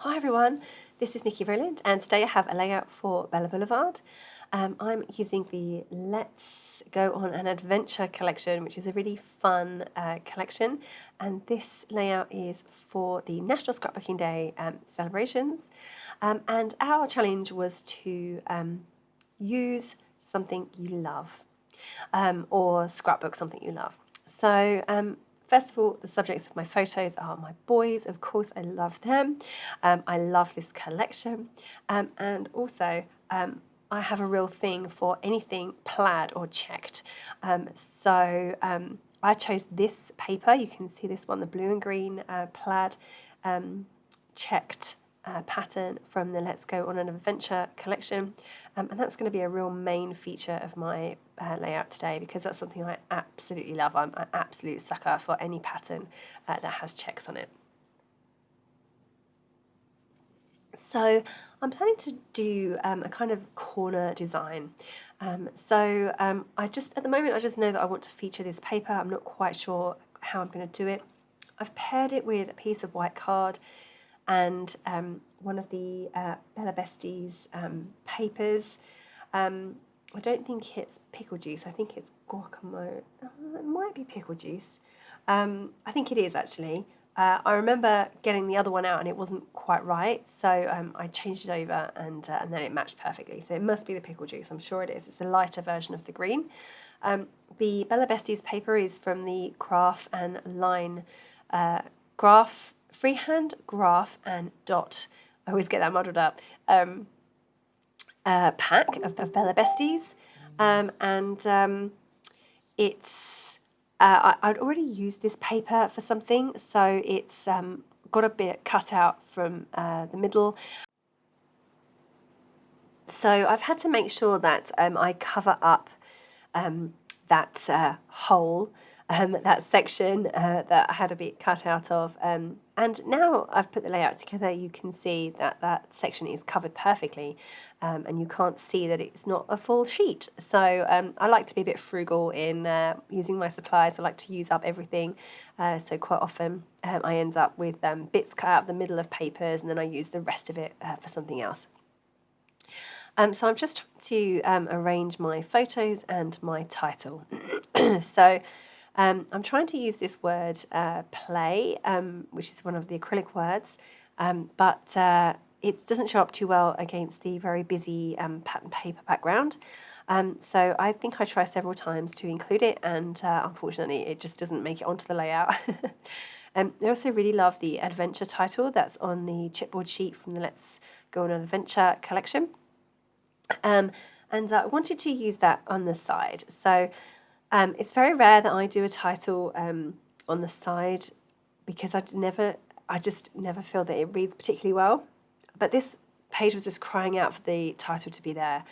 Hi everyone, this is Niki Rowland and today I have a layout for Bella Blvd. I'm using the Let's Go on an Adventure collection, which is a really fun collection, and this layout is for the National Scrapbooking Day celebrations, and our challenge was to use something you love or scrapbook something you love. So first of all, the subjects of my photos are my boys. Of course, I love them. I love this collection. And also, I have a real thing for anything plaid or checked. So I chose this paper. You can see this one, the blue and green plaid checked pattern from the Let's Go on an Adventure collection. And that's going to be a real main feature of my layout today, because that's something I absolutely love. I'm an absolute sucker for any pattern that has checks on it. So I'm planning to do a kind of corner design. At the moment, I just know that I want to feature this paper. I'm not quite sure how I'm going to do it. I've paired it with a piece of white card and one of the Bella Besties papers. I don't think it's pickle juice. I think it's guacamole. It might be pickle juice. I think it is actually. I remember getting the other one out and it wasn't quite right, so I changed it over and then it matched perfectly. So it must be the pickle juice. I'm sure it is. It's a lighter version of the green. The Bella Besties paper is from the Graph and Line Freehand, Graph and Dot. I always get that muddled up. Pack of Bella Besties, it's I'd already used this paper for something, so it's got a bit cut out from the middle. So I've had to make sure that I cover up that hole, that section that I had a bit cut out of. And now I've put the layout together, you can see that that section is covered perfectly, and you can't see that it's not a full sheet. So I like to be a bit frugal in using my supplies. I like to use up everything. So quite often I end up with bits cut out of the middle of papers, and then I use the rest of it for something else. So I'm just trying to arrange my photos and my title. So I'm trying to use this word play, which is one of the acrylic words, but it doesn't show up too well against the very busy pattern paper background. So I think I try several times to include it, and unfortunately it just doesn't make it onto the layout. I also really love the adventure title that's on the chipboard sheet from the Let's Go on an Adventure collection. And I wanted to use that on the side. So it's very rare that I do a title on the side, because I just never feel that it reads particularly well. But this page was just crying out for the title to be there.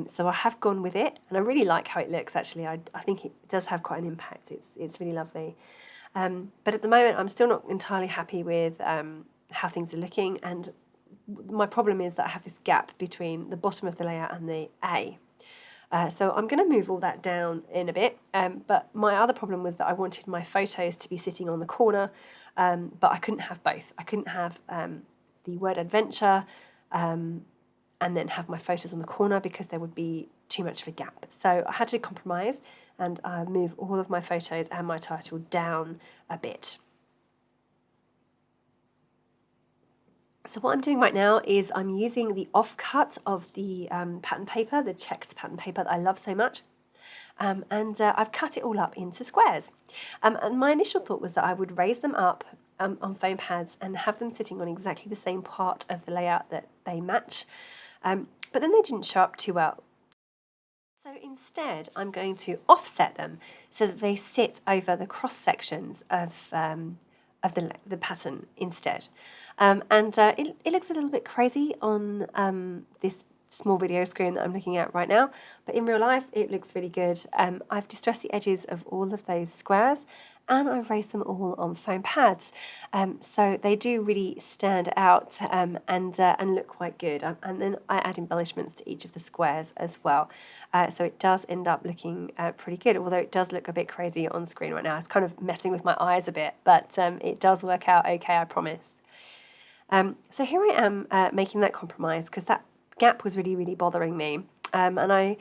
So I have gone with it, and I really like how it looks actually. I think it does have quite an impact. It's really lovely. But at the moment I'm still not entirely happy with how things are looking, and my problem is that I have this gap between the bottom of the layout and the A. So I'm going to move all that down in a bit, but my other problem was that I wanted my photos to be sitting on the corner, but I couldn't have both. I couldn't have the word adventure and then have my photos on the corner, because there would be too much of a gap. So I had to compromise and move all of my photos and my title down a bit. So what I'm doing right now is I'm using the offcut of the pattern paper, the checked pattern paper that I love so much. And I've cut it all up into squares. And my initial thought was that I would raise them up on foam pads and have them sitting on exactly the same part of the layout that they match. But then they didn't show up too well. So instead, I'm going to offset them so that they sit over the cross sections of the pattern instead. It looks a little bit crazy on this small video screen that I'm looking at right now, but in real life it looks really good. I've distressed the edges of all of those squares, and I've raised them all on foam pads, so they do really stand out and look quite good. And then I add embellishments to each of the squares as well, so it does end up looking pretty good, although it does look a bit crazy on screen right now. It's kind of messing with my eyes a bit, but it does work out okay, I promise. So here I am making that compromise because that gap was really, really bothering me. And I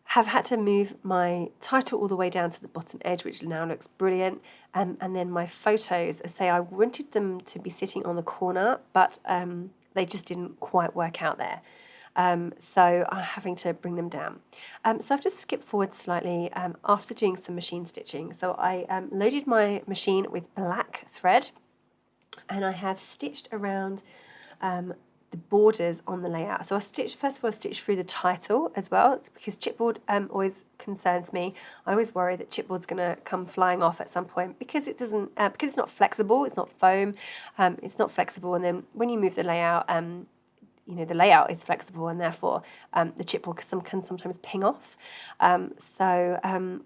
have had to move my title all the way down to the bottom edge, which now looks brilliant. And then my photos, I say I wanted them to be sitting on the corner, but they just didn't quite work out there. So I'm having to bring them down. So I've just skipped forward slightly after doing some machine stitching. So I loaded my machine with black thread, and I have stitched around the borders on the layout. So I stitched, first of all, I stitched through the title as well, because chipboard always concerns me. I always worry that chipboard's going to come flying off at some point because it doesn't, because it's not flexible, it's not foam, it's not flexible, and then when you move the layout, you know, the layout is flexible, and therefore the chipboard can sometimes ping off. So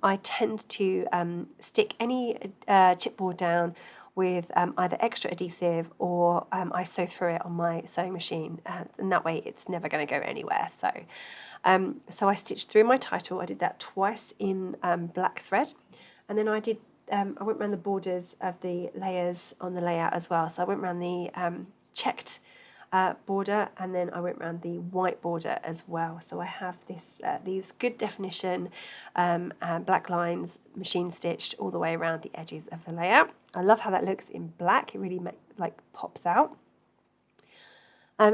I tend to stick any chipboard down with either extra adhesive or I sew through it on my sewing machine, and that way it's never going to go anywhere. So I stitched through my title. I did that twice in black thread, and then I went around the borders of the layers on the layout as well. So I went around the checked border, and then I went around the white border as well. So I have these good definition black lines machine stitched all the way around the edges of the layout. I love how that looks in black. It really pops out.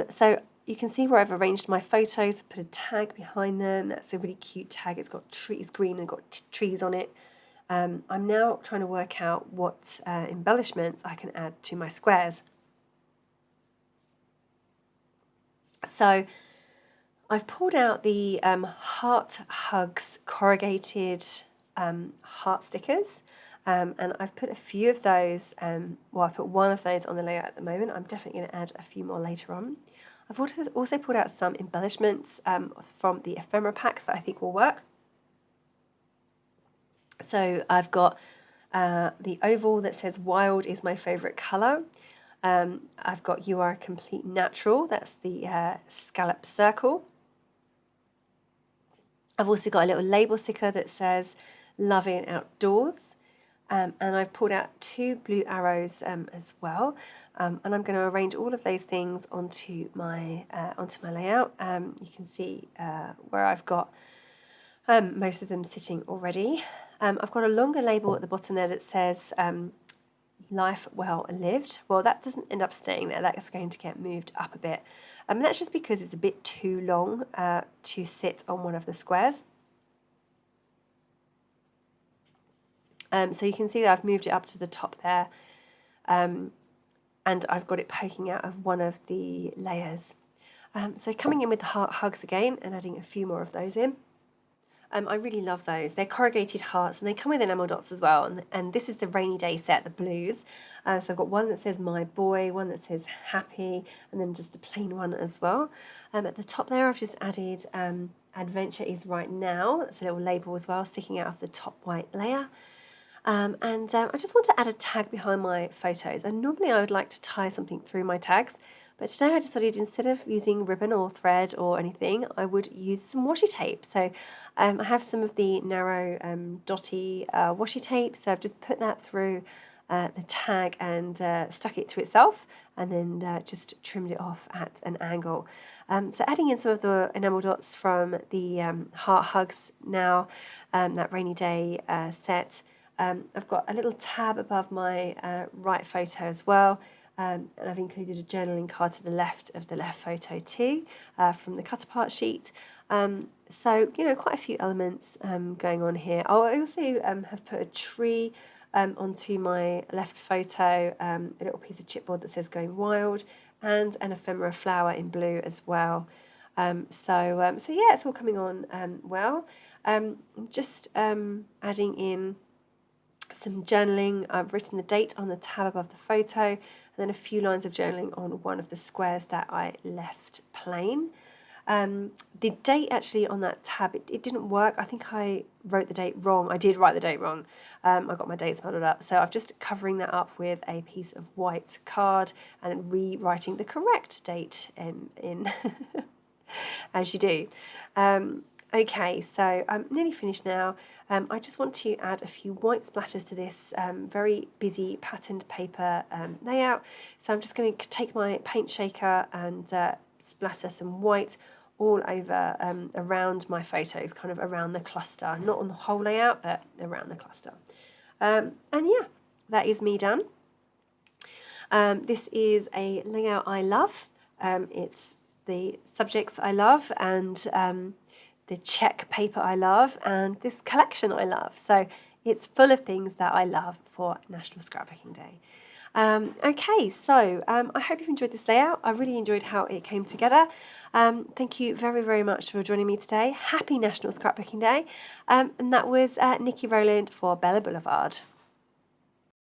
So you can see where I've arranged my photos. I've put a tag behind them. That's a really cute tag. It's got trees, green, and got trees on it. I'm now trying to work out what embellishments I can add to my squares. So I've pulled out the Heart Hugs corrugated heart stickers, and I've put a few of those, well, I put one of those on the layout at the moment. I'm definitely going to add a few more later on. I've also pulled out some embellishments from the ephemera packs that I think will work. So I've got the oval that says "Wild is my favourite colour." I've got "You are a complete natural." That's the scallop circle. I've also got a little label sticker that says "Loving Outdoors." And I've pulled out 2 blue arrows as well. And I'm going to arrange all of those things onto my layout. You can see where I've got most of them sitting already. I've got a longer label at the bottom there that says "Life Well Lived." Well, that doesn't end up staying there. That's going to get moved up a bit. And that's just because it's a bit too long to sit on one of the squares. So you can see that I've moved it up to the top there, and I've got it poking out of one of the layers. So coming in with the Heart Hugs again and adding a few more of those in. I really love those. They're corrugated hearts, and they come with enamel dots as well. And this is the rainy day set, the blues. So I've got one that says "My Boy," one that says "Happy," and then just a plain one as well. At the top there, I've just added "Adventure is Right Now." That's a little label as well, sticking out of the top white layer. I just want to add a tag behind my photos. And normally I would like to tie something through my tags, but today I decided instead of using ribbon or thread or anything, I would use some washi tape. So I have some of the narrow dotty washi tape, so I've just put that through the tag and stuck it to itself, and then just trimmed it off at an angle. So adding in some of the enamel dots from the Heart Hugs now, that rainy day set. I've got a little tab above my right photo as well, and I've included a journaling card to the left of the left photo too, from the cut apart sheet. So, you know, quite a few elements going on here. Oh, I also have put a tree onto my left photo, a little piece of chipboard that says "Going Wild," and an ephemera flower in blue as well. So yeah, it's all coming on well. I'm just adding in some journaling. I've written the date on the tab above the photo, and then a few lines of journaling on one of the squares that I left plain. The date actually on that tab, it didn't work. I think I wrote the date wrong. I did write the date wrong. I got my dates muddled up. So I'm just covering that up with a piece of white card and then rewriting the correct date in as you do. Okay, so I'm nearly finished now. I just want to add a few white splatters to this very busy patterned paper layout. So I'm just going to take my paint shaker and splatter some white all over around my photos, kind of around the cluster, not on the whole layout, but around the cluster. And yeah, that is me done. This is a layout I love. It's the subjects I love, and the check paper I love, and this collection I love. So it's full of things that I love for National Scrapbooking Day. Okay, so I hope you've enjoyed this layout. I really enjoyed how it came together. Thank you very, very much for joining me today. Happy National Scrapbooking Day. And that was Niki Rowland for Bella Blvd.